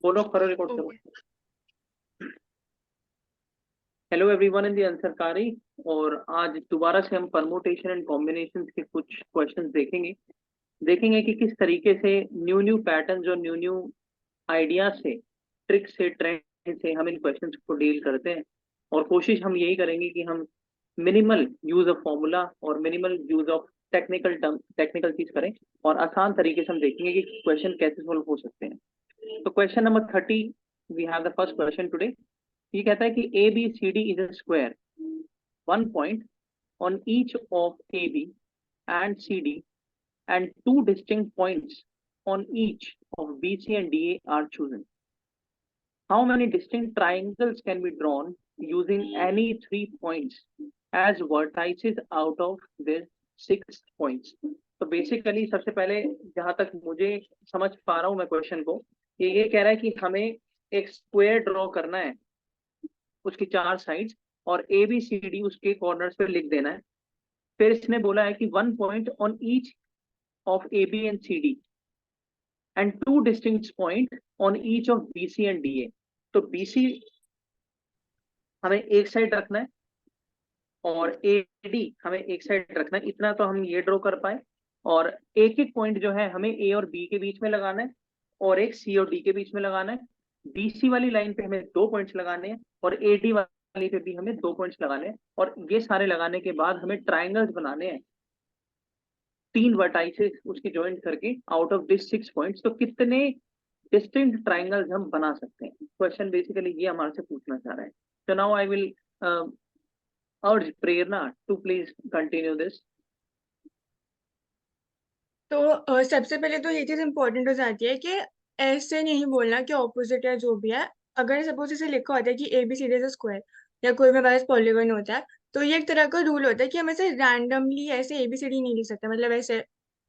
Follow करो, record करो। Hello everyone in दी आंसरकारी। और आज दोबारा से हम परमुटेशन एंड कॉम्बिनेशन के कुछ क्वेश्चंस देखेंगे कि किस तरीके से न्यू न्यू पैटर्न्स और न्यू न्यू आइडिया से, ट्रिक से, ट्रेंड से हम इन क्वेश्चंस को डील करते हैं। और कोशिश हम यही करेंगे कि हम मिनिमल यूज ऑफ फॉर्मूला और मिनिमल यूज ऑफ टेक्निकल चीज करें, और आसान तरीके से हम देखेंगे कि क्वेश्चन कैसे सोल्व हो सकते हैं। तो question number 30, we have the first question today. ये कहता है कि A B C D is a square, one point on each of A B and C D and two distinct points on each of BC and DA are chosen. How many distinct triangles can be drawn using any 3 points as vertices out of their 6 points? तो basically सबसे पहले जहां तक मुझे समझ पा रहा हूं मैं क्वेश्चन को, ये कह रहा है कि हमें एक स्क्वायर ड्रॉ करना है, उसकी 4 साइड्स, और ए बी सी डी उसके कॉर्नर्स पे लिख देना है। फिर इसने बोला है कि one point on each of AB and CD and two distinct points on each of BC and DA। तो BC हमें एक साइड रखना है और AD हमें एक साइड रखना है, इतना तो हम ये ड्रॉ कर पाए। और एक एक पॉइंट जो है हमें A और B के बीच में लगाना है, और एक C और D के बीच में लगाना है। BC वाली लाइन पे हमें 2 पॉइंट्स लगाने हैं, और AD वाली पे भी हमें 2 पॉइंट्स लगाने हैं। और ये सारे लगाने के बाद हमें ट्राइंगल्स बनाने हैं, 3 वर्टाइसेस उसकी ज्वाइंट करके आउट ऑफ दिस 6 पॉइंट्स। तो कितने डिस्टिंक्ट ट्राइंगल्स हम बना सकते हैं? क्वेश्चन बेसिकली ये हमारे से पूछना चाह रहा है। तो नाउ आई विल अर्ज प्रेरणा टू प्लीज कंटिन्यू दिस। तो सबसे पहले तो ये चीज इम्पोर्टेंट हो जाती है कि ऐसे नहीं बोलना कि ऑपोजिट है जो भी है। अगर सपोज इसे लिखा होता है कि A B C D square या कोई भी हमारे पास पॉलीगन होता है, तो ये एक तरह का रूल होता है कि हम ऐसे रैंडमली ऐसे ए बी सी डी नहीं लिख सकते, मतलब ऐसे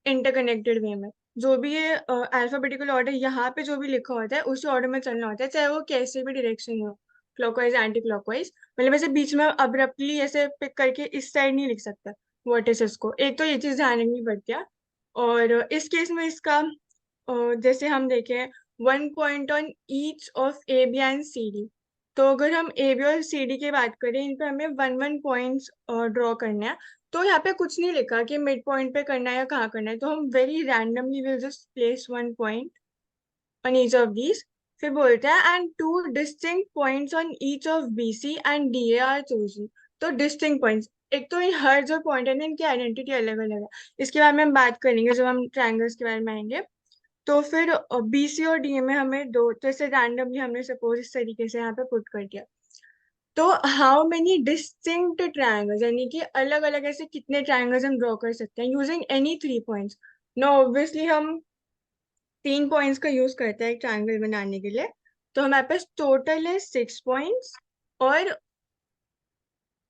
इंटरकनेक्टेड वे में। जो भी ये अल्फाबेटिकल ऑर्डर यहाँ पे जो भी लिखा होता है उसी ऑर्डर में चलना होता है, चाहे वो कैसे भी डायरेक्शन हो, क्लॉकवाइज एंटी क्लॉकवाइज। मतलब ऐसे बीच में अब्रप्टली ऐसे पिक करके इस साइड नहीं लिख सकता वर्टिसेस को। एक तो ये चीज ध्यान रखनी पड़ती है। और इस केस में इसका जैसे हम देखें, one point on each of A B and C D. तो अगर हम ए बी और सी डी की बात करें, इन पे हमें वन वन पॉइंट्स ड्रॉ करना है। तो यहाँ पे कुछ नहीं लिखा कि मिड पॉइंट पे करना है या कहाँ करना है, तो हम very randomly will just place one point on each of these. फिर बोलते हैं and two distinct points on each of B C and D A are chosen. तो डिस्टिंक्ट पॉइंट्स, एक तो इन हर जो पॉइंट है ना, इनकी आइडेंटिटी अलग अलग है। इसके बारे में हम बात करेंगे जब हम ट्रायंगल्स के बारे में आएंगे। तो फिर बीसी और डीए में हमें दो, तो ऐसे रैंडमली हमने सपोज इस तरीके से यहाँ पे पुट कर दिया। तो हाउ मेनी डिस्टिंक्ट ट्रायंगल्स, यानी कि अलग अलग ऐसे कितने ट्रायंगल्स हम ड्रॉ कर सकते हैं using any 3 points. No obviously हम 3 पॉइंट्स का यूज करते हैं एक ट्रायंगल बनाने के लिए। तो हमारे पास टोटल है 6 पॉइंट्स, और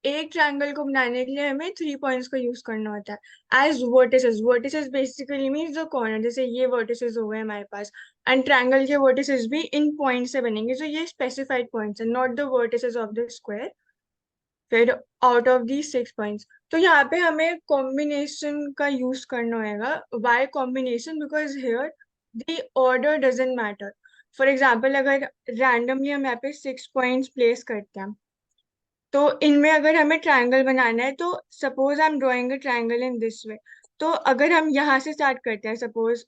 एक ट्रायंगल को बनाने के लिए हमें 3 पॉइंट्स का यूज करना होता है as vertices. Vertices basically means जो कॉर्नर, जैसे ये वर्टिसेस हो गए हमारे पास, एंड ट्रायंगल के वर्टिसेस भी इन पॉइंट से बनेंगे, जो ये स्पेसिफाइड पॉइंट्स है, not the vertices of the square. फिर आउट ऑफ दी 6 पॉइंट्स, तो यहाँ पे हमें कॉम्बिनेशन का यूज करना होगा। Why combination? Because here the order doesn't matter. For example, अगर रैंडमली हम यहाँ पे 6 पॉइंट्स प्लेस करते हैं, तो इनमें अगर हमें ट्रायंगल बनाना है, तो suppose I am drawing a triangle in this way. तो अगर हम यहाँ से स्टार्ट करते हैं, सपोज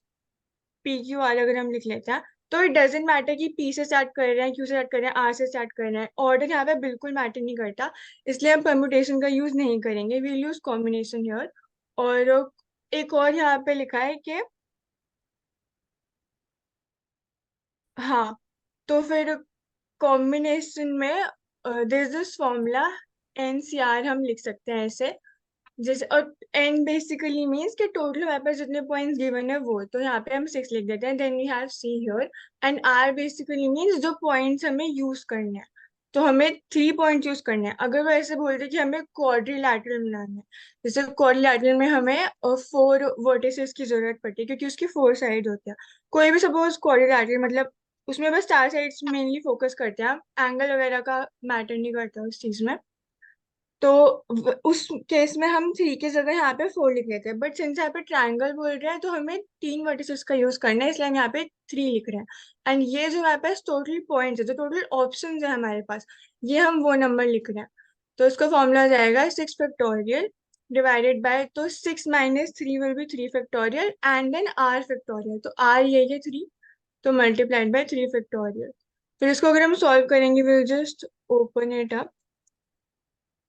पी क्यू आर अगर हम लिख लेते हैं, तो इट डजेंट मैटर कि पी से स्टार्ट कर रहे हैं, क्यू से स्टार्ट कर रहे हैं, आर से स्टार्ट कर रहे हैं, ऑर्डर यहाँ पे बिल्कुल मैटर नहीं करता। इसलिए हम परम्यूटेशन का यूज नहीं करेंगे, वील यूज कॉम्बिनेशन हियर। और एक और यहाँ पे लिखा है कि हाँ, तो फिर कॉम्बिनेशन में this this formula n C r हम लिख सकते हैं ऐसे। जैसे, और एन बेसिकली मीन्स कि टोटल हमारे पास जितने पॉइंट्स गिवन है वो, तो यहाँ पे हम 6 लिख देते हैं। Then we have C here, and r basically means जो पॉइंट्स हमें यूज करने हैं। तो हमें 3 पॉइंट यूज करने हैं। अगर वो ऐसे बोलते कि हमें क्वाड्रिलैटरल बनाना है, जैसे क्वाड्रिलैटरल में हमें 4 वर्टिसेस की जरूरत पड़ती है, क्योंकि उसकी 4 साइड होती है। कोई भी सपोज क्वाड्रिलैटरल, मतलब उसमें बस 4 साइड्स मेनली फोकस करते हैं, एंगल वगैरह का मैटर नहीं करता उस चीज में। तो उस केस में हम 3 की जगह यहाँ पे 4 लिख लेते हैं, बट सिंस यहाँ पे ट्रायंगल बोल रहे हैं तो हमें 3 वर्टिसेस का यूज करना है, इसलिए हम यहाँ पे 3 लिख रहे हैं। एंड ये जो हमारे पास टोटल पॉइंट्स है, जो टोटल ऑप्शन है हमारे पास, ये हम वो नंबर लिख रहे हैं। तो इसका फॉर्मूला आ जाएगा 6 फैक्टोरियल डिवाइडेड बाय, तो 6 minus 3 will be 3 factorial and then r factorial, तो आर ये है 3, तो मल्टीप्लाइड बाय 3 फैक्टोरियल। फिर इसको अगर हम सॉल्व करेंगे, will just open it up,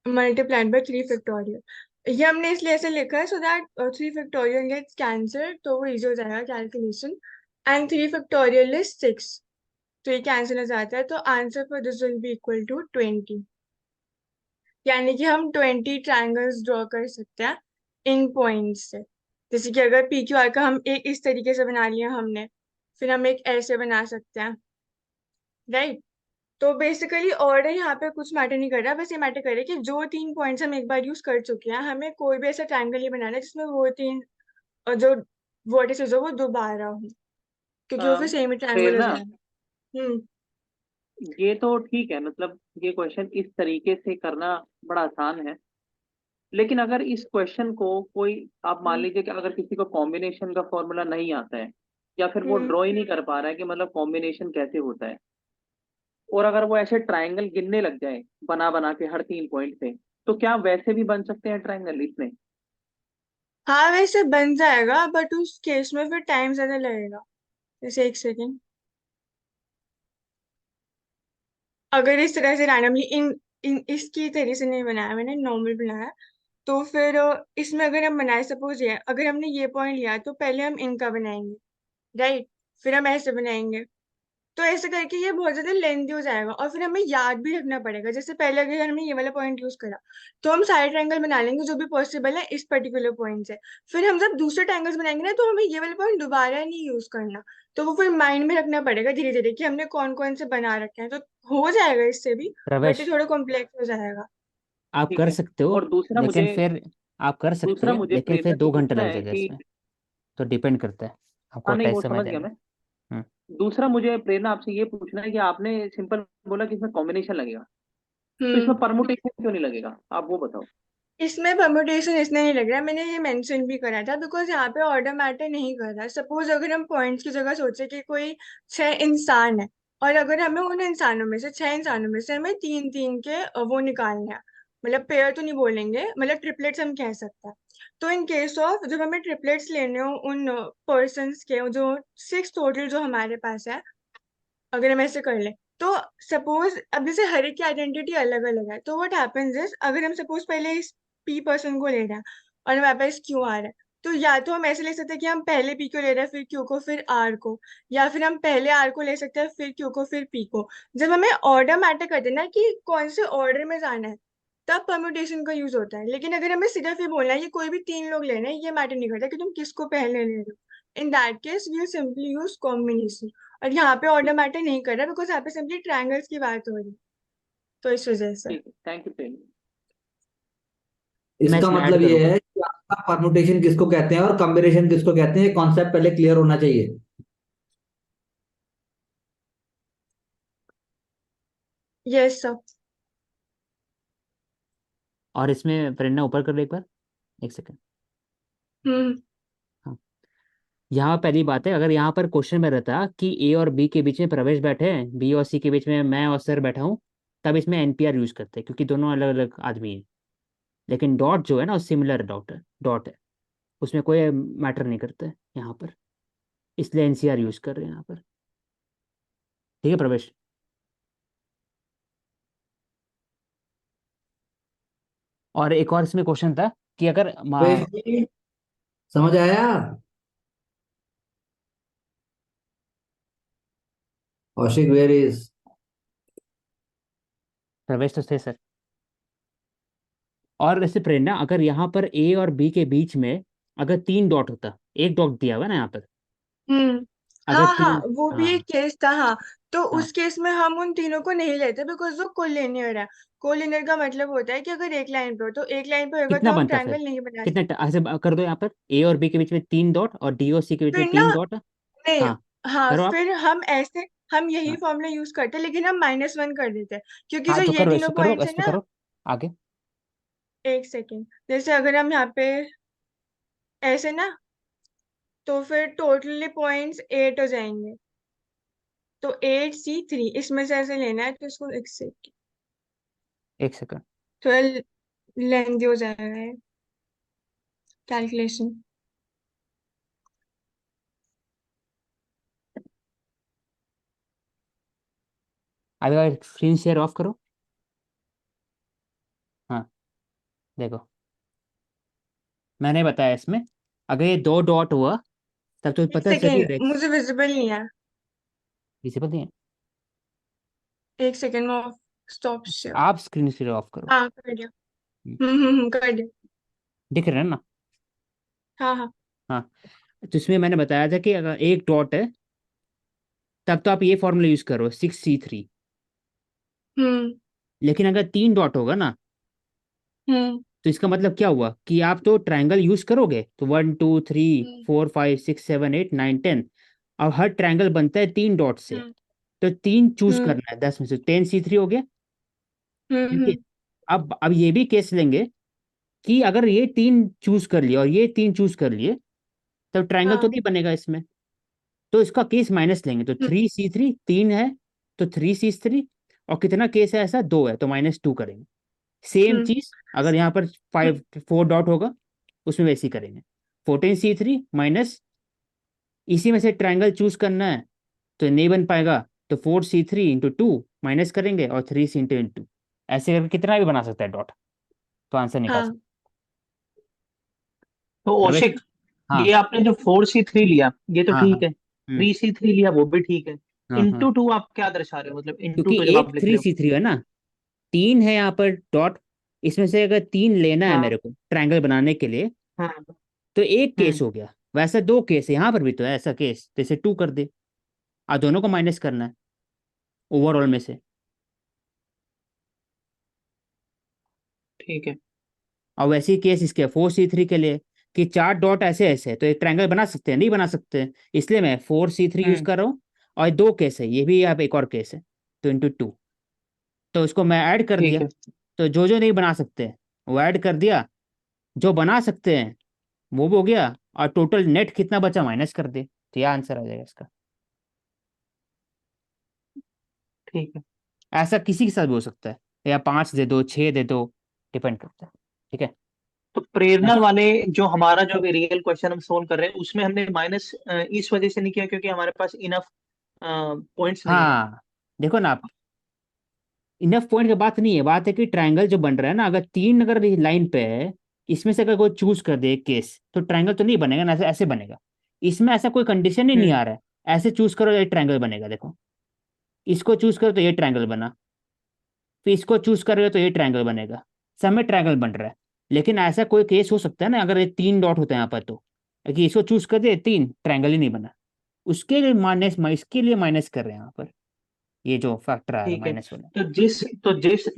multiplied by 3 factorial. ये हमने इसलिए ऐसे लिखा है so that 3 factorial gets cancel, तो वो इजी हो जाएगा कैलकुलेशन। एंड 3 फैक्टोरियल इज 6, तो ये कैंसिल हो जाता है, तो answer for this will be equal to 20। यानी कि हम 20 ट्रायंगल्स ड्रॉ कर सकते हैं इन पॉइंट्स से। जैसे कि अगर पी क्यू आर का हम एक इस तरीके से बना लिया हमने, फिर हम एक ऐसे बना सकते हैं, राइट। तो बेसिकली ऑर्डर यहाँ पे कुछ मैटर नहीं कर रहा, बस ये मैटर कर रहा है कि जो 3 पॉइंट्स हम एक बार यूज कर चुके हैं, हमें कोई भी ऐसा ट्रायंगल नहीं बनाना है जिसमें वो 3 जो वर्टिसेस हो वो दोबारा हो, क्योंकि वो फिर सेम ही ट्रायंगल हो प्रेरणा, जाएगा। हम्म। ये तो ठीक है, मतलब ये क्वेश्चन इस तरीके से करना बड़ा आसान है। लेकिन अगर इस क्वेश्चन को कोई, आप मान हम्म। लीजिए कि अगर किसी को कॉम्बिनेशन का फॉर्मूला नहीं आता है, या फिर वो हम्म। ड्रॉ ही नहीं कर पा रहा है कि मतलब कॉम्बिनेशन कैसे होता है, और अगर वो ऐसे ट्रायंगल गिनने लग जाए बना बना के हर 3 पॉइंट से, तो क्या वैसे भी बन सकते हैं ट्रायंगल इसमें? हाँ वैसे बन जाएगा, बट उस केस में फिर टाइम ज्यादा लगेगा। जैसे एक सेकेंड, अगर इस तरह से रैंडमली इन इसकी तरीके से नहीं बनाया मैंने, नॉर्मल बनाया, तो फिर इसमें अगर हम बनाए, सपोज ये अगर हमने ये पॉइंट लिया तो पहले हम इनका बनाएंगे, राइट, फिर हम ऐसे बनाएंगे। तो ऐसे करके ये बहुत ज्यादा लेंथी हो जाएगा, और फिर हमें याद भी रखना पड़ेगा। जैसे पहले अगर हमने ये वाला पॉइंट यूज करा, तो हम सारे ट्रायंगल बना लेंगे जो भी पॉसिबल है इस पर्टिकुलर पॉइंट से। फिर हम जब दूसरे ट्रायंगल्स बनाएंगे ना, तो हमें ये वाला पॉइंट दोबारा नहीं यूज करना। तो वो फिर माइंड में रखना पड़ेगा धीरे धीरे कि हमने कौन कौन से बना रखे हैं, तो हो जाएगा इससे भी, बट ये प्रवेश, थोड़ा कॉम्प्लेक्स हो जाएगा। आप ठीक कर है। सकते हो, और दूसरा लेकिन मुझे फिर आप कर सकते दूसरा हैं, मुझे लेकिन फिर प्रेरणा से 2 घंटे पूछना लग है जाएगा कि, इसमें। तो डिपेंड करता है आपको हाँ नहीं टाइम वो समय समझ गया देना मैं। है। हम्म। दूसरा मुझे प्रेरणा आपसे ये पूछना है कि आपने सिंपल बोला कि इसमें कॉम्बिनेशन लगेगा, तो हम्म। इसमें परमुटेशन क्यों नहीं लगेगा, आप वो बताओ। इसमें परम्यूटेशन इसलिए नहीं लग रहा है, मैंने ये मेंशन भी करा था, बिकॉज यहाँ पे ऑर्डर मैटर नहीं कर रहा। सपोज अगर हम पॉइंट्स की जगह सोचे कि कोई 6 इंसान है, और अगर हमें उन इंसानों में से 6 इंसानों में से हमें 3 3 के वो निकालने हैं, मतलब पेयर तो नहीं बोलेंगे, मतलब ट्रिपलेट्स हम कह सकते हैं। तो इन केस ऑफ जब हमें ट्रिपलेट्स लेने हो उन पर्सन्स के, जो 6 टोटल जो हमारे पास है, अगर हम ऐसे कर ले, तो सपोज अब जैसे हर एक की आइडेंटिटी अलग अलग है, तो व्हाट हैपेंस इज, अगर हम सपोज पहले इस पी पर्सन को ले रहे हैं और हमारे पास क्यू आ रहा है, तो या तो हम ऐसे ले सकते हैं कि हम पहले पी को ले रहे हैं फिर क्यू को फिर आर को, या फिर हम पहले आर को ले सकते हैं फिर क्यू को फिर पी को। जब हमें ऑर्डर मैटर करते हैं ना कि कौन से ऑर्डर में जाना है, तब परम्यूटेशन का यूज होता है। लेकिन अगर हमें सिर्फ ये बोलना है ये कोई भी 3 लोग लेने हैं, ये मैटर नहीं करता कि तुम किसको पहले ले रहे हो, in that case we simply use combination. और यहाँ पे ऑर्डर मैटर नहीं कर रहा, बिकॉज यहाँ पे सिंपली ट्रायंगल्स की बात हो रही है, तो इस वजह से। ठीक है, थैंक यू प्रेरणा। मैं इसका इसमें ऐड मतलब ये करूंगा। है कि आपका परमुटेशन किसको कहते हैं और कॉम्बिनेशन किसको कहते हैं, ये कॉन्सेप्ट पहले क्लियर होना चाहिए। Yes sir. और इसमें प्रेरणा ऊपर कर ले एक बार, एक सेकंड। हम्म। हाँ, यहाँ पहली बात है, अगर यहाँ पर क्वेश्चन में रहता कि ए और बी के बीच में प्रवेश बैठे हैं, बी और सी के बीच में मैं और सर बैठा हूँ, तब इसमें एनपीआर यूज करते हैं, क्योंकि दोनों अलग अलग आदमी हैं। लेकिन डॉट जो है ना, सिमिलर डॉट है, उसमें कोई मैटर नहीं करता है यहाँ पर, इसलिए एनसीआर यूज कर रहे हैं यहाँ पर। ठीक है प्रवेश। और एक और इसमें क्वेश्चन था कि अगर प्रवेश जी, समझ आया? Kaushik where is? प्रवेश तो थे सर। और वैसे प्रेरणा, अगर यहाँ पर ए और बी के बीच में अगर 3 डॉट होता, एक डॉट दिया हुआ है ना यहाँ पर, हम्म। अगर हाँ हाँ, तीन, वो भी एक हाँ केस था, हाँ। तो हाँ, उस केस में हम उन तीनों को नहीं लेते, बिकॉज वो कोलिनियर है। कोलिनियर का मतलब होता है कि अगर एक लाइन पे हो, तो एक लाइन पे होगा कितना तो हम बनता फिर, ट्रायंगल नहीं बना कितना सकते। ऐसे कर दो यहाँ पर, ए और बी के बीच में 3 डॉट और डी और सी के बीच में फिर ना, 3 डॉट। नहीं, हाँ, हाँ करो आप। फिर हम ऐसे, हम यही हाँ, फॉर्मूला यूज करते हैं, लेकिन हम -1 कर देते हैं, क्योंकि हाँ जो तो ये करो, तीनों इसको करो, पॉइंट्स है इसको ना, करो आगे। एक सेकेंड, जैसे अगर हम यहाँ पे ऐसे ना, तो फिर टोटली पॉइंट्स 8 हो जाएंगे, तो 8C3 इसमें से ऐसे लेना है, तो इसको एक सेकेंड, एक सेकंड। थोड़ा लेंदी हो जाएगा कैलकुलेशन। अभी स्क्रीन शेयर ऑफ करो। हाँ, देखो मैंने बताया इसमें, अगर ये दो डॉट हुआ तब तो एक पता चली सेकेंड, मुझे विजिबल नहीं है। विजिबल नहीं है। एक सेकेंड, ऑफ, स्टॉप शेयर। आप स्क्रीन शेयर ऑफ करो। हाँ कर दिया। हम्म, कर दिया। दिख रहा है ना? हाँ हाँ। हाँ, तो इसमें मैंने बताया था कि अगर एक डॉट है तब तो आप ये फॉर्मूला यूज करो 6C3। हम्म लेकिन अगर तीन डॉट होगा ना, हम्म तो इसका मतलब क्या हुआ कि आप तो ट्रायंगल यूज करोगे तो 1 2 3 4 5 6 7 8 9 10, और हर ट्रायंगल बनता है तीन डॉट से। हम्म तो तीन चूज हम्म करना है 10 में से, 10C3 हो गया। हम्म लेकिन अब ये भी केस लेंगे कि अगर ये तीन चूज कर लिए और ये तीन चूज कर लिए, तब ट्रायंगल तो हाँ। नहीं बनेगा इसमें। तो इसका केस माइनस लेंगे, तो हम्म 3C3 तीन है, तो 3C3। और कितना केस है ऐसा, दो है, तो -2 करेंगे। सेम हम्म चीज अगर यहाँ पर हम्म 4 डॉट होगा, उसमें वैसे ही करेंगे। 14C3 माइनस, इसी में से ट्रायंगल चूज करना है तो नहीं बन पाएगा, तो 4C3 × 2 माइनस करेंगे, और 3C × 2 ऐसे करके कितना भी बना सकता है डॉट, तो आंसर निकाल हाँ। सकते तो हैं। प्रवेश। औशिक, हाँ ये आपने जो 4C3 लिया ये तो हाँ हाँ। ठीक है, 3C3 लिया वो भी ठीक है, हाँ हाँ, इंटू टू आप क्या दर्शा रहे हो, मतलब इंटू क्योंकि टू जब एक आप लिख थ्री रहे हो? सी थ्री है ना, तीन है यहाँ पर डॉट, इसमें से अगर तीन लेना है हाँ मेरे को ट्रायंगल बनाने के लिए, हाँ। तो एक केस हम्म। हो गया। वैसे दो केस है यहाँ पर भी, तो है ऐसा केस, जैसे 2 कर दे, और दोनों को माइनस करना है ओवरऑल में से। ठीक है। और वैसे ही केस इसके 4C3 के लिए, कि चार डॉट ऐसे ऐसे है, तो एक ट्रायंगल बना सकते हैं, नहीं बना सकते हैं, इसलिए मैं 4C3 यूज हम्म। कर रहा हूँ। और दो केस है, ये भी यहाँ पे एक और केस है, तो × 2, तो उसको मैं ऐड कर ठीक दिया। है। तो जो जो नहीं बना सकते वो ऐड कर दिया, जो बना सकते हैं वो भी हो गया, और टोटल नेट कितना बचा माइनस कर दे, तो यह आंसर आ जाएगा इसका। ठीक है। ऐसा किसी के साथ भी हो सकता है, या 5 दे दो, 6 दे दो, डिपेंड करता है। ठीक है। तो प्रेरणा वाले, जो हमारा जो रियल क्वेश्चन हम सोल्व कर रहे हैं उसमें हमने माइनस इस वजह से नहीं किया क्योंकि हमारे पास इनफ पॉइंट्स नहीं है। हाँ, देखो ना आप, इनफ पॉइंट की बात नहीं है, बात है कि ट्रायंगल जो बन रहा है ना, अगर तीन अगर लाइन पे है, इसमें से अगर कोई चूज कर दे एक केस, तो ट्रायंगल तो नहीं बनेगा ना, ऐसे ऐसे बनेगा। इसमें ऐसा कोई कंडीशन ही नहीं हम्म। आ रहा है, ऐसे चूज करो ये ट्रायंगल बनेगा। देखो, इसको चूज करो तो ये ट्रायंगल बना, फिर इसको चूज करोगे तो ये ट्रायंगल बनेगा, सब में ट्रायंगल बन रहा है। लेकिन ऐसा कोई केस हो सकता है ना, अगर ये तीन डॉट होता है यहाँ पर, तो कि इसको चूज कर दे, तीन ट्रायंगल ही नहीं बना, उसके लिए माइनस, इसके लिए माइनस कर रहे हैं यहाँ पर, ये जो फैक्टर आ रहा है ठीक है। माइनस वाला।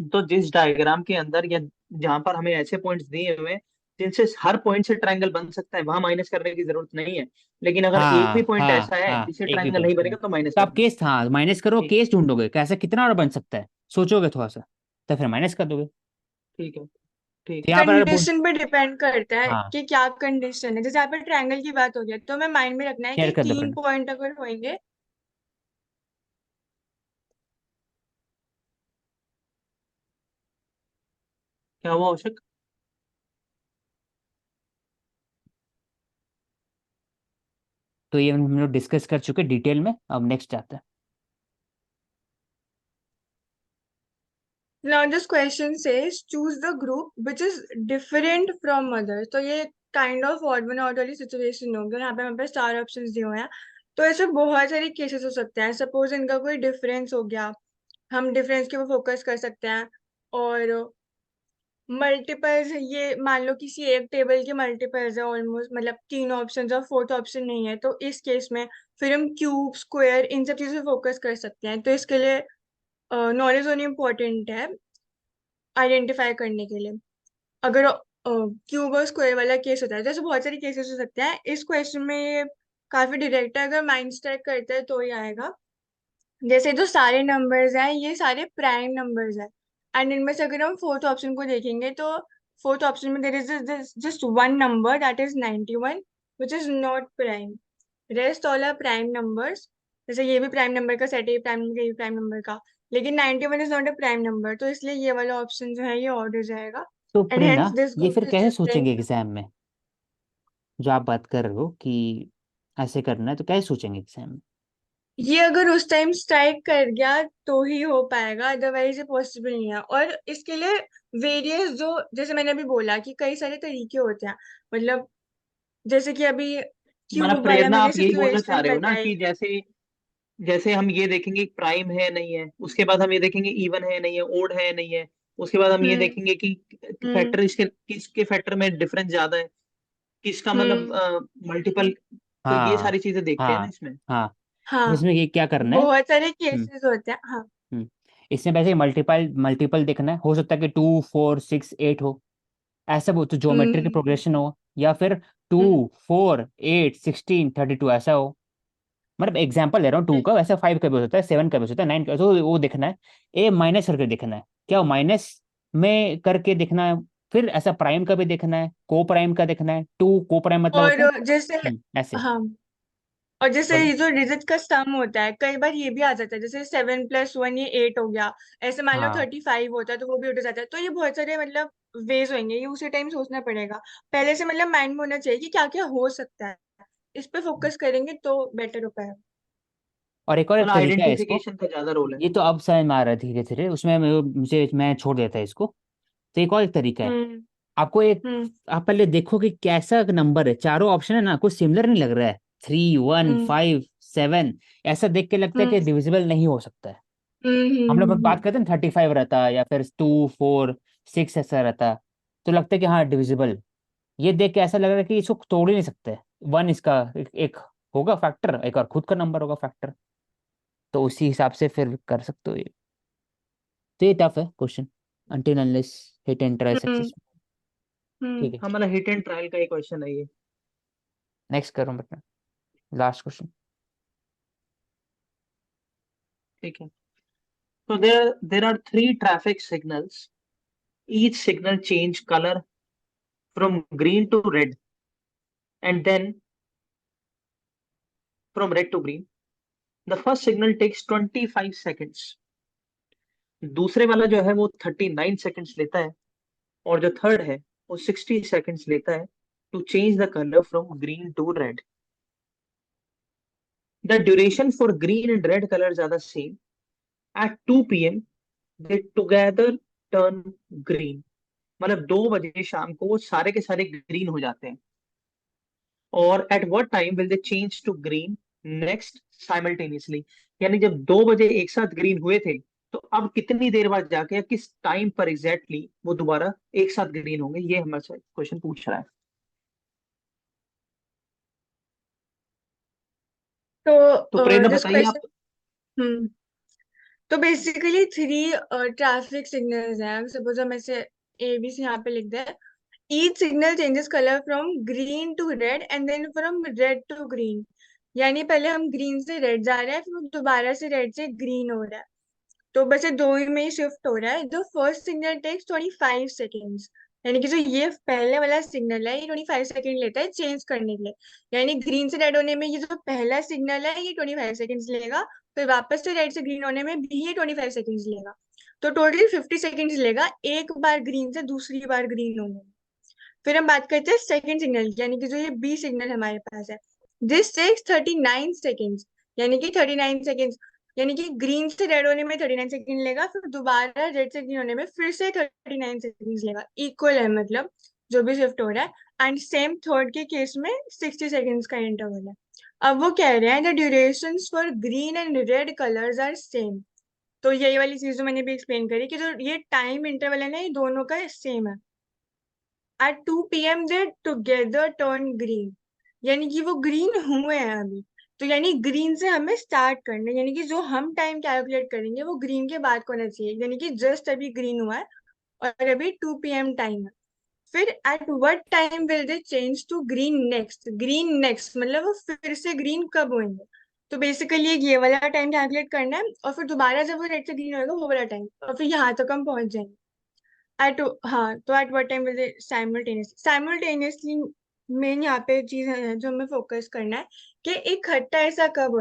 तो जिस डायग्राम के अंदर या जहां पर हमें ऐसे पॉइंट्स दिए हुए हैं जिनसे हर पॉइंट से ट्रायंगल बन सकता है, वहां माइनस करने की जरूरत नहीं है। लेकिन अगर एक भी हाँ पॉइंट हाँ ऐसा है हाँ, जिससे एक भी ट्रायंगल पॉइंट नहीं है, बनेगा तो माइनस तो आप करना। केस, हाँ माइनस करो, ठीक। केस ढूंढोगे कैसा कितना और बन सकता है, सोचोगे थोड़ा सा, तो फिर माइनस कर दोगे। ठीक है। ठीक तो है। यहाँ पर अगर कंडीशन पे डिपेंड करता है हाँ, कि क्या कंडीशन है। जैसे यहाँ पे ट्रायंगल की बात हो गई, तो हमें माइंड में रखना है शेयर कि कर दो 3 फ्रेंड। पॉइंट अगर होंगे। क्या हुआ औशक? तो ये हम लोग डिस्कस कर चुके डिटेल में, अब नेक्स्ट आता है। Now this question says choose the group which is different from others. तो ये kind of odd one out वाली सिचुएशन होगी, और यहाँ पे हमारे पास 4 ऑप्शंस दिए हुए हैं। तो ऐसे बहुत सारे केसेस हो सकते हैं। सपोज इनका कोई डिफरेंस हो गया, हम डिफरेंस के ऊपर फोकस कर सकते हैं। और मल्टीपल्स, ये मान लो किसी एक टेबल के मल्टीपल्स है ऑलमोस्ट, मतलब 3 ऑप्शन और फोर्थ ऑप्शन नहीं है, तो इस केस में फिर हम क्यूब, स्क्वायर, इन सब चीजों पे फोकस कर सकते हैं। तो इसके लिए नॉलेज होनी इम्पोर्टेंट है आइडेंटिफाई करने के लिए। अगर क्यूब और स्क्वायर वाला केस होता है, जैसे बहुत सारे केसेस हो सकते हैं। इस क्वेश्चन में ये काफी डायरेक्ट है, अगर माइंड स्ट्राइक करते हैं तो ही आएगा। जैसे जो सारे नंबर्स हैं ये सारे प्राइम नंबर्स हैं, एंड इनमें से अगर हम फोर्थ ऑप्शन को देखेंगे तो फोर्थ ऑप्शन में there is just one number that is 91 which is not prime. Rest all are prime numbers. जैसे ये भी प्राइम नंबर का सेट है, प्राइम नंबर, ये प्राइम नंबर का, लेकिन 91 is not a prime number, तो इसलिए ये वाला ऑप्शन जो है ये ऑड हो जाएगा। तो एंड प्रेरणा, हेंस दिस ये फिर दिस कैसे डिफरेंस। सोचेंगे एग्जाम में? जो आप बात कर रहे हो कि ऐसे करना है, तो कैसे सोचेंगे एग्जाम में? ये अगर उस टाइम स्ट्राइक कर गया तो ही हो पाएगा, अदरवाइज ये पॉसिबल नहीं है। और इसके लिए वेरियस जो, जैसे मैंने अभी बोला कि कई सारे तरीके होते हैं, मतलब जैसे कि अभी मतलब क्यूब वाला प्रेरणा, मैंने आप यही बोलना चाह सिचुएशन रहे हो ना बताई। कि जैसे जैसे हम ये देखेंगे प्राइम है नहीं है, उसके बाद हम ये देखेंगे इवन है नहीं है, ओड है नहीं है, उसके बाद हम ये हम्म। देखेंगे कि हम्म। फैक्टर इसके किसके फैक्टर में डिफरेंस ज्यादा है, किसका हम्म। मतलब मल्टीपल। तो ये हाँ सारी चीजें देखते हैं ना हाँ इसमें। हाँ। तो हाँ, इसमें ये क्या करना है? बहुत सारे हम्म केसेस होते हैं। हाँ। हम्म। इसमें वैसे मल्टीपल मल्टीपल देखना है, हो सकता है कि 2 4 6 8 हो, ऐसा वो तो ज्योमेट्रिक हम्म। प्रोग्रेशन हो, या फिर टू हम्म। 4 8 16 32 ऐसा हो। मतलब एग्जाम्पल दे रहा हूँ, 2 का, वैसे 5 का भी हो सकता है, 7 का भी हो सकता है, 9 का, तो वो देखना है। ए माइनस करके देखना है, क्या माइनस में करके देखना है। फिर ऐसा प्राइम का भी देखना है, को प्राइम का देखना है, 2 को प्राइम मतलब होता है। और जैसे, ऐसे। हाँ, और जैसे बोलो। ये जो डिजिट का सम होता है, कई बार ये भी आ जाता है, जैसे 7 + 1 ये 8 हो गया। ऐसे मान लो हाँ 35 होता है तो वो भी उठ जाता है। तो ये बहुत सारे मतलब वेज होंगे, ये उसी टाइम सोचना पड़ेगा पहले से, मतलब माइंड में होना चाहिए कि क्या क्या हो सकता है। इस पे फोकस करेंगे तो बेटर हो पाएगा। और एक और एक मतलब तरीका है इसको, आइडेंटिफिकेशन का ज्यादा रोल है। ये तो अब समझ में आ रहा है धीरे धीरे, उसमें मुझे मैं छोड़ देता है इसको। तो एक और एक तरीका है, हम्म। आपको एक, हम्म। आप पहले देखो कि कैसा नंबर है, चारों ऑप्शन है ना, कुछ सिमिलर नहीं लग रहा है, 3 1 5 7, ऐसा देख के लगता है कि हम्म। डिविजिबल नहीं हो सकता है। हम्म। हम लोग हम्म। बात करते हैं 35 रहता या फिर 2 4 6 ऐसा रहता, तो लगता है कि हाँ डिविजिबल। ये देख के ऐसा लग रहा है कि इसको तोड़ ही नहीं सकते। वन इसका एक होगा फैक्टर, एक और खुद का नंबर होगा फैक्टर, तो उसी हिसाब से फिर कर सकते हो ये। तो ये टफ है question, until unless hit and try hmm. Success. Hmm. ठीक है, हाँ, मतलब हिट एंड ट्रायल का ही क्वेश्चन है ये। नेक्स्ट करो बेटा, लास्ट क्वेश्चन। ठीक है। So there are three traffic signals. Each signal change color from green to red and then from red to green. The first signal takes 25 seconds. दूसरे वाला जो है वो 39 seconds लेता है, और जो थर्ड है वो 60 seconds लेता है to change the color from green to red. The duration for green and red colors are the same. At 2 p.m. they together turn green. मतलब 2 बजे शाम को वो सारे के सारे ग्रीन हो जाते हैं। और at what time will they change to green next simultaneously, यानी जब 2 बजे एक साथ ग्रीन हुए थे, तो अब कितनी देर बाद जाके या किस टाइम पर एग्जैक्टली वो दोबारा एक साथ ग्रीन होंगे, ये हमारे क्वेश्चन पूछ रहा है। तो तो प्रेरणा दिस बताइए क्वेश्चन, आप। हम्म, तो बेसिकली 3 ट्रैफिक सिग्नल्स हैं। सपोज हम ऐसे ABC यहाँ पे लिख दें। Each signal changes colour from green to red and then from red to green. यानी पहले हम ग्रीन से रेड जा रहे हैं, फिर दोबारा से रेड से ग्रीन हो रहा है। तो बस ये दो ही में ही शिफ्ट हो रहा है। जो फर्स्ट सिग्नल टेक्स 25 सेकेंड्स, यानी कि जो ये पहले वाला सिग्नल है ये 25 सेकेंड लेता है चेंज करने के लिए। यानी ग्रीन से रेड होने में ये जो पहला सिग्नल है ये 25 सेकेंड्स लेगा, फिर वापस से रेड से ग्रीन होने में भी ये 25 सेकेंड्स लेगा। तो टोटल 50 सेकेंड्स लेगा एक बार ग्रीन से दूसरी बार ग्रीन होने में। फिर हम बात करते हैं सेकंड सिग्नल, यानी कि जो ये बी सिग्नल हमारे पास है। दिस टेक्स 39 सेकेंड्स, यानी कि 39 सेकेंड्स, यानी कि ग्रीन से रेड होने में 39 सेकेंड लेगा, फिर दोबारा रेड से ग्रीन होने में फिर से 39 सेकेंड्स लेगा। इक्वल है मतलब जो भी शिफ्ट हो रहा है। एंड सेम थर्ड के केस में 60 सेकेंड्स का इंटरवल है। अब वो कह रहे हैं the duration for green and red colours are same. तो यही वाली चीज जो मैंने भी एक्सप्लेन करी कि जो ये टाइम इंटरवल है ना, ये दोनों का सेम है। At 2 p.m. They together turn green, यानी कि वो ग्रीन हुए हैं अभी। तो यानी ग्रीन से हमें स्टार्ट करना है, यानी कि जो हम टाइम कैलकुलेट करेंगे वो ग्रीन के बाद को होना चाहिए, यानी कि जस्ट अभी ग्रीन हुआ है और अभी 2 p.m. टाइम है। फिर at what time will they change to green next. Green next मतलब वो फिर से ग्रीन कब होंगे। तो बेसिकली ये वाला टाइम कैलकुलेट करना है, और फिर दोबारा जब वो रेड से ग्रीन होगा वो वाला टाइम, और फिर यहाँ तक हम पहुंच जाएंगे। हाँ, तो eight what time will they simultaneously main यहाँ पे चीज है जो हमें फोकस करना है कि इकट्ठा ऐसा कब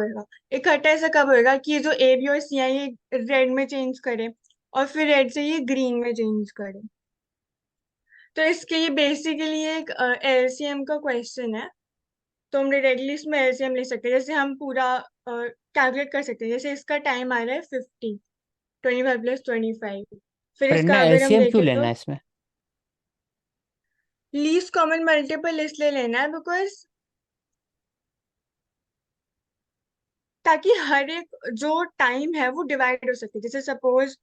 होएगा कि ये जो ए बी और सी है ये रेड में चेंज करे और फिर रेड से ये ग्रीन में चेंज करे। तो इसके लिए बेसिकली एक एलसीएम का क्वेश्चन है, तो हम डायरेक्टली इसमें एलसीएम ले सकते हैं। जैसे हम पूरा कैलकुलेट कर सकते हैं, जैसे इसका टाइम आ रहा है 50, 25 + 25, फिर प्रेरणा इसका अगर हम एलसीएम क्यों देखें लेना तो है इसमें? लीस्ट कॉमन मल्टीपल इसलिए लेना है बिकॉज ताकि हर एक जो टाइम है वो डिवाइड हो सके। जैसे सपोज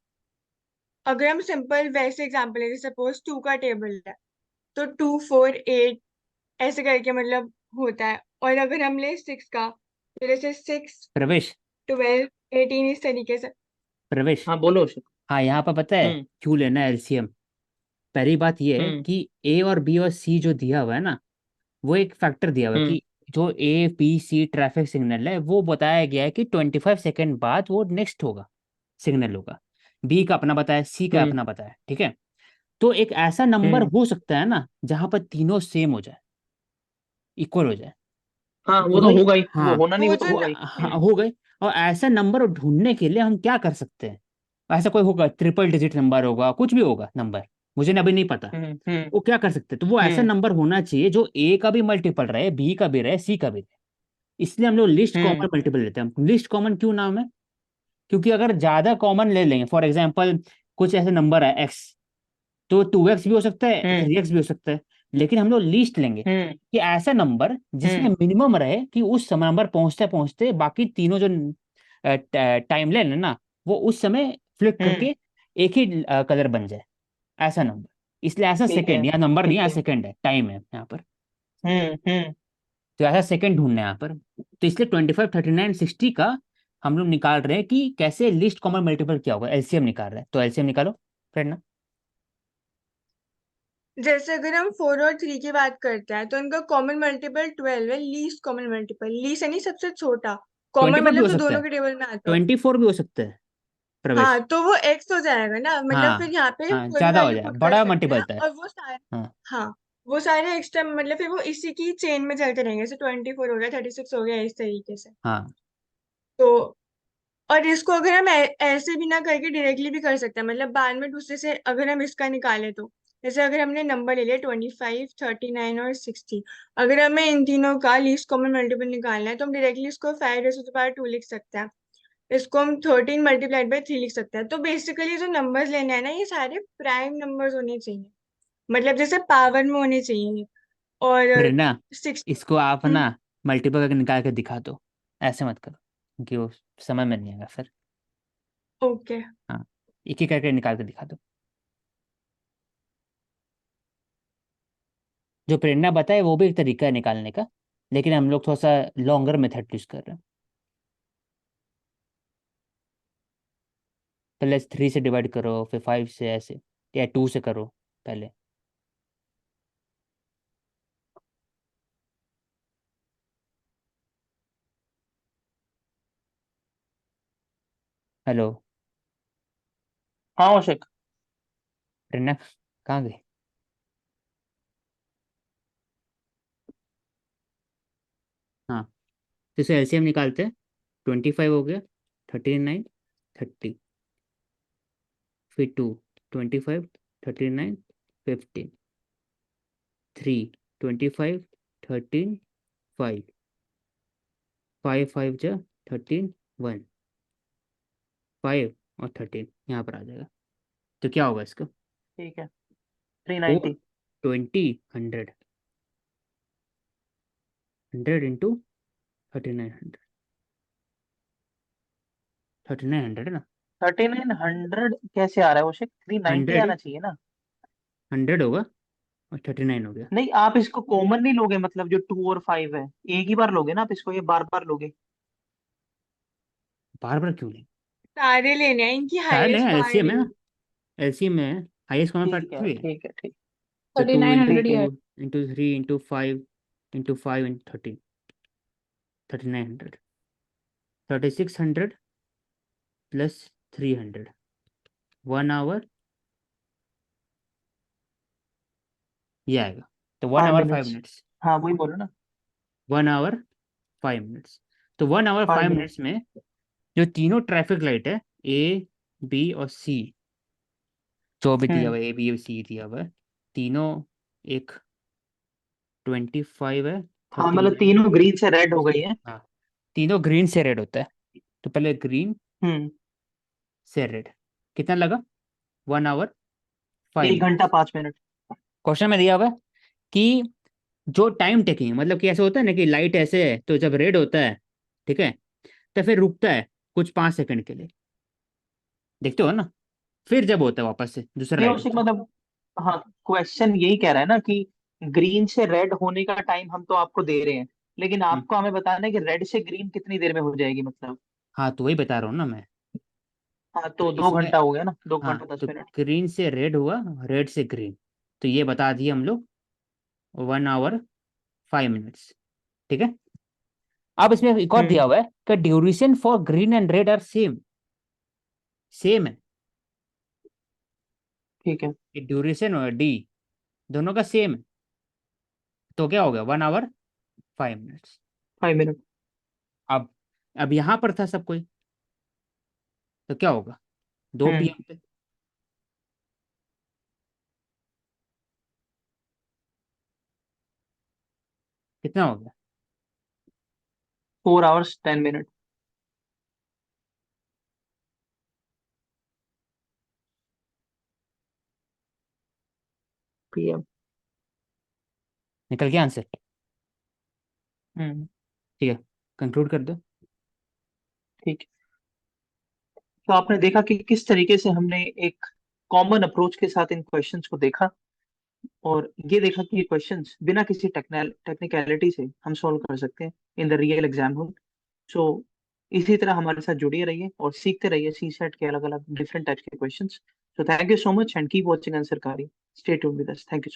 अगर हम सिंपल वैसे एग्जांपल है, जैसे सपोज 2 का टेबल है तो 2 4 8 ऐसे करके मतलब होता है। और अगर हम ले 6 का तो जैसे 6 प्रवेश 12 18 इस तरीके से। प्रवेश हाँ बोलो अशोक। हाँ, यहाँ पर पता है हम्म क्यों लेना है एलसीएम? पहली बात ये है हम्म कि ए और बी और सी जो दिया हुआ है ना, वो एक फैक्टर दिया हुआ है हम्म कि जो A B C traffic signal है वो बताया गया है कि 25 सेकेंड बाद वो नेक्स्ट होगा, सिग्नल होगा। बी का अपना बताया, सी का हम्म अपना बताया, ठीक है। तो एक ऐसा नंबर हम्म हो सकता है ना जहां पर तीनों सेम हो जाए, इक्वल हो जाए। हाँ वो हो तो गई। होगा ही, वो हाँ, होना नहीं, वो वो तो जो होगा ही। हाँ हो गई। और ऐसा नंबर ढूंढने के लिए हम क्या कर सकते हैं? ऐसा कोई होगा, ट्रिपल डिजिट नंबर होगा, कुछ भी होगा नंबर, मुझे अभी नहीं पता। हम्म वो क्या कर सकते हैं, तो वो ऐसा हम्म नंबर होना चाहिए जो ए का भी मल्टीपल रहे, बी का भी रहे, सी का भी रहे। इसलिए हम लोग लिस्ट हम्म कॉमन मल्टीपल लेते हैं। लिस्ट कॉमन क्यों नाम है? क्योंकि अगर ज्यादा कॉमन ले लेंगे, फॉर एग्जाम्पल कुछ ऐसे नंबर है एक्स, तो 2x भी हो सकता है, हम्म 3x भी हो सकता है। लेकिन हम लोग लिस्ट लेंगे हम्म कि ऐसा नंबर जिसमें हम्म मिनिमम रहे कि उस समय नंबर पहुंचते पहुंचते बाकी तीनों जो टाइम लाइन है ना, वो उस समय फ्लिप हम्म करके एक ही कलर बन जाए, ऐसा नंबर। इसलिए ऐसा ठीक है सेकंड, या नंबर नहीं ठीक है, है। सेकंड है, टाइम है यहाँ पर। हम्म। तो ऐसा सेकंड ढूंढना है यहाँ पर। तो इसलिए 25 39 60 का हम लोग निकाल रहे हैं कि कैसे लिस्ट कॉमन मल्टीपल क्या होगा, एलसीएम निकाल रहे हैं। तो एलसीएम निकालो प्रेरणा। जैसे अगर हम 4 और 3 की बात करते हैं तो इनका कॉमन मल्टीपल 12 है। लीस्ट कॉमन मल्टीपल, लीस्ट यानी सबसे छोटा, कॉमन 24 भी हो मतलब तो सकता दोनों है, के टेबल में आता है। 24 भी हो सकता है हाँ, प्रवेश। तो वो एक्स हो जाएगा ना, मतलब फिर हाँ यहाँ पे हाँ, कोई भी ज्यादा हो वैल्यू जाए, पुट कर बड़ा सकते हैं मल्टीपल है। और वो सारे, हाँ हाँ वो सारे एक्स्ट्रा मतलब फिर वो इसी की चेन में चलते रहेंगे। जैसे 24 हो गया, 36 हो गया, इस तरीके से। हाँ। तो और इसको अगर हम ऐसे भी ना करके डायरेक्टली भी कर सकते हैं, मतलब बाद में दूसरे से अगर हम इसका निकालें तो जैसे अगर हमने नंबर ले लिया 25 39 और 60, अगर हमें इन तीनों का लीस्ट कॉमन मल्टीपल निकालना है तो हम डायरेक्टली इसको 5 2 लिख सकते हैं। इसको हम 13 × 3 लिख सकते हैं। तो बेसिकली जो नंबर्स लेने हैं ना, ये सारे प्राइम नंबर्स होने चाहिए, मतलब जैसे पावर में होने चाहिए। और प्रेरणा, 60। इसको आप ना मल्टीपल करके निकाल के दिखा दो, ऐसे मत करो क्योंकि वो समझ में नहीं आएगा फिर। ओके। हाँ, एक एक करके निकाल के दिखा दो। जो प्रेरणा बताए वो भी एक तरीका है निकालने का, लेकिन हम लोग थोड़ा सा लॉन्गर मेथड यूज कर रहे हैं। पहले 3 से डिवाइड करो, फिर 5 से, ऐसे, या 2 से करो पहले। हेलो हाँ अशोक। प्रेरणा, कहाँ गई? हाँ, तो इसे एलसीएम निकालते हैं। 25 हो गया, 39 30, फिर 2, 25 39 15, 3 25 13 5, 5 5 जा 13 1, 5 और 13 यहाँ पर आ जाएगा। तो क्या होगा इसका? ठीक है ओ 390। 20 100, 100 इंटू 3900, 3900 है ना? 3900 कैसे आ रहा है अशोक? 390 100 ही, आना चाहिए ना। 100 होगा और 39 हो गया। नहीं आप इसको कॉमन नहीं लोगे, मतलब जो 2 और 5 है एक ही बार लोगे ना आप इसको, ये बार बार लोगे? बार बार क्यों नहीं? सारे लेने हैं, इनकी सारे लेंगे, हाईएस्ट पावर एलसीएम है लेनी ना, एलसीएम में हाईएस्ट कॉमन ठीक फैक्टर है 3 है। ठीक है ठीक। तो 2 इंटू 3900 ही 2 है। Into 3 into 5 into 5 into 13, 3900, 3600 plus 300, 1 hour ये आएगा। तो 1 5 आवर 5 मिनट्स। मिनट्स, हाँ वही बोलो ना, 1 आवर 5 मिनट्स। तो 1 आवर 5 5 मिनट। मिनट्स में जो तीनों ट्रैफिक लाइट है, ए बी और सी, जो भी दिया हुआ है, ए बी और सी दिया हुआ है, तीनों एक 25 है, हाँ मतलब 39। तीनों ग्रीन से रेड हो गई है। हाँ, तीनों ग्रीन से रेड होता है। तो पहले ग्रीन हम्म से रेड, कितना लगा? 1 आवर 5 1 घंटा मिनट्स। 5 मिनट। क्वेश्चन में दिया हुआ है कि जो टाइम टेकिंग, मतलब कि ऐसे होता है ना कि लाइट ऐसे है तो जब रेड होता है, ठीक है, तो फिर रुकता है कुछ 5 सेकंड के लिए, देखते हो ना, फिर जब होता है वापस से दूसरा नहीं लाइट उसी होता है। मतलब, हाँ क्वेश्चन यही कह रहा है ना कि ग्रीन से रेड होने का टाइम हम तो आपको दे रहे हैं, लेकिन हम्म, आपको हमें बताना है कि रेड से ग्रीन कितनी देर में हो जाएगी मतलब। हाँ तो वही बता रहा हूँ ना मैं। हाँ तो तो दो इसमें, घंटा हो गया ना, दो हाँ घंटा दस तो मिनट ग्रीन से रेड हुआ, रेड से ग्रीन, तो ये बता दिए हम लोग 1 आवर 5 मिनट्स, ठीक है। अब इसमें एक और दिया हम्म हुआ है कि duration for green and red are same, same है, ठीक है। कि ड्यूरेशन और डी दोनों का सेम है, तो क्या हो गया? 1 आवर 5 मिनट्स। 5 मिनट। अब अब यहाँ पर था सब कोई, तो क्या होगा? 2 हम्म PM पे, कितना हो गया? 4 hours 10 minutes PM। निकल गया आंसर? हम्म ठीक है, कंक्लूड कर दो। ठीक है। तो आपने देखा कि किस तरीके से हमने एक कॉमन अप्रोच के साथ इन क्वेश्चंस को देखा, और ये देखा कि ये क्वेश्चंस बिना किसी टेक्निकलिटी से हम सॉल्व कर सकते हैं in the real exam hall. So इसी तरह हमारे साथ जुड़े रहिए और सीखते रहिए सी सेट के अलग अलग डिफरेंट टाइप्स के questions. So thank you so much and keep watching आंसर कारी। Stay tuned with us. Thank you.